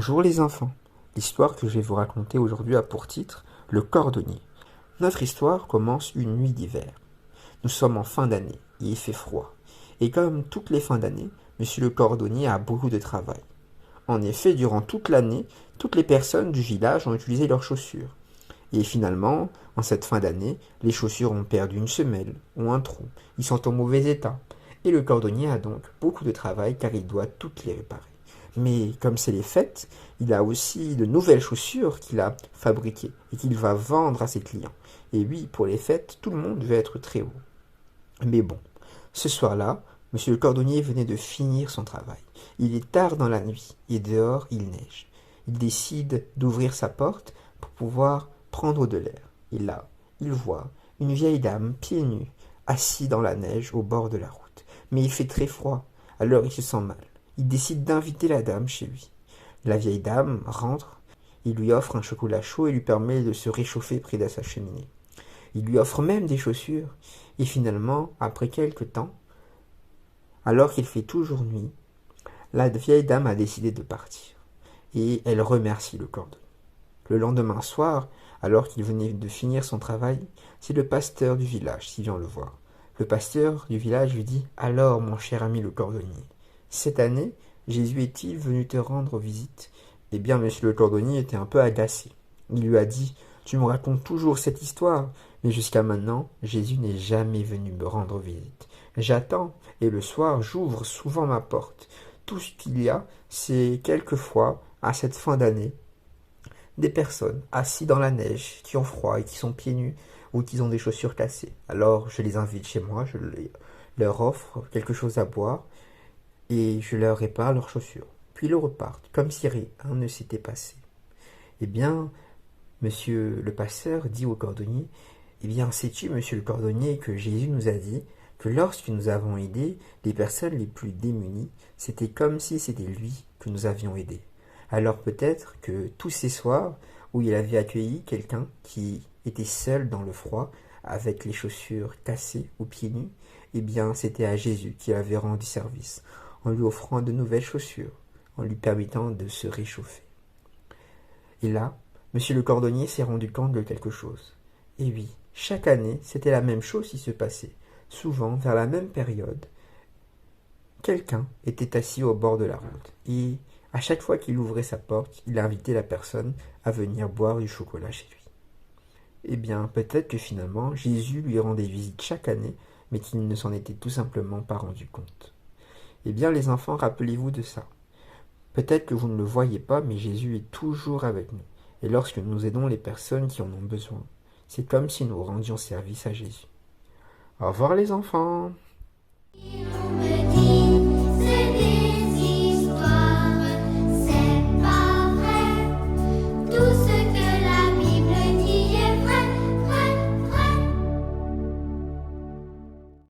Bonjour les enfants. L'histoire que je vais vous raconter aujourd'hui a pour titre Le cordonnier. Notre histoire commence une nuit d'hiver. Nous sommes en fin d'année et il fait froid. Et comme toutes les fins d'année, monsieur le cordonnier a beaucoup de travail. En effet, durant toute l'année, toutes les personnes du village ont utilisé leurs chaussures. Et finalement, en cette fin d'année, les chaussures ont perdu une semelle ou un trou. Ils sont en mauvais état. Et le cordonnier a donc beaucoup de travail car il doit toutes les réparer. Mais comme c'est les fêtes, il a aussi de nouvelles chaussures qu'il a fabriquées et qu'il va vendre à ses clients. Et oui, pour les fêtes, tout le monde veut être très haut. Mais bon, ce soir-là, monsieur le cordonnier venait de finir son travail. Il est tard dans la nuit et dehors il neige. Il décide d'ouvrir sa porte pour pouvoir prendre de l'air. Et là, il voit une vieille dame pieds nus, assise dans la neige au bord de la route. Mais il fait très froid, alors il se sent mal. Il décide d'inviter la dame chez lui. La vieille dame rentre, il lui offre un chocolat chaud et lui permet de se réchauffer près de sa cheminée. Il lui offre même des chaussures. Et finalement, après quelque temps, alors qu'il fait toujours nuit, la vieille dame a décidé de partir. Et elle remercie le cordonnier. Le lendemain soir, alors qu'il venait de finir son travail, c'est le pasteur du village qui vient le voir. Le pasteur du village lui dit « Alors, mon cher ami le cordonnier, cette année, Jésus est-il venu te rendre visite ?» Eh bien, monsieur le cordonnier était un peu agacé. Il lui a dit « Tu me racontes toujours cette histoire, mais jusqu'à maintenant, Jésus n'est jamais venu me rendre visite. J'attends, et le soir, j'ouvre souvent ma porte. Tout ce qu'il y a, c'est quelquefois, à cette fin d'année, des personnes assises dans la neige, qui ont froid et qui sont pieds nus ou qui ont des chaussures cassées. Alors, je les invite chez moi, leur offre quelque chose à boire, et je leur répare leurs chaussures. Puis ils repartent, comme si rien ne s'était passé. Eh bien, monsieur le pasteur dit au cordonnier, eh bien, sais-tu, monsieur le cordonnier, que Jésus nous a dit que lorsque nous avons aidé les personnes les plus démunies, c'était comme si c'était lui que nous avions aidé. Alors peut-être que tous ces soirs où il avait accueilli quelqu'un qui était seul dans le froid, avec les chaussures cassées ou pieds nus, eh bien, c'était à Jésus qu'il avait rendu service, en lui offrant de nouvelles chaussures, en lui permettant de se réchauffer. Et là, monsieur le cordonnier s'est rendu compte de quelque chose. Et oui, chaque année, c'était la même chose qui se passait. Souvent, vers la même période, quelqu'un était assis au bord de la route. Et à chaque fois qu'il ouvrait sa porte, il invitait la personne à venir boire du chocolat chez lui. Eh bien, peut-être que finalement, Jésus lui rendait visite chaque année, mais qu'il ne s'en était tout simplement pas rendu compte. Eh bien, les enfants, rappelez-vous de ça. Peut-être que vous ne le voyez pas, mais Jésus est toujours avec nous. Et lorsque nous aidons les personnes qui en ont besoin, c'est comme si nous rendions service à Jésus. Au revoir les enfants.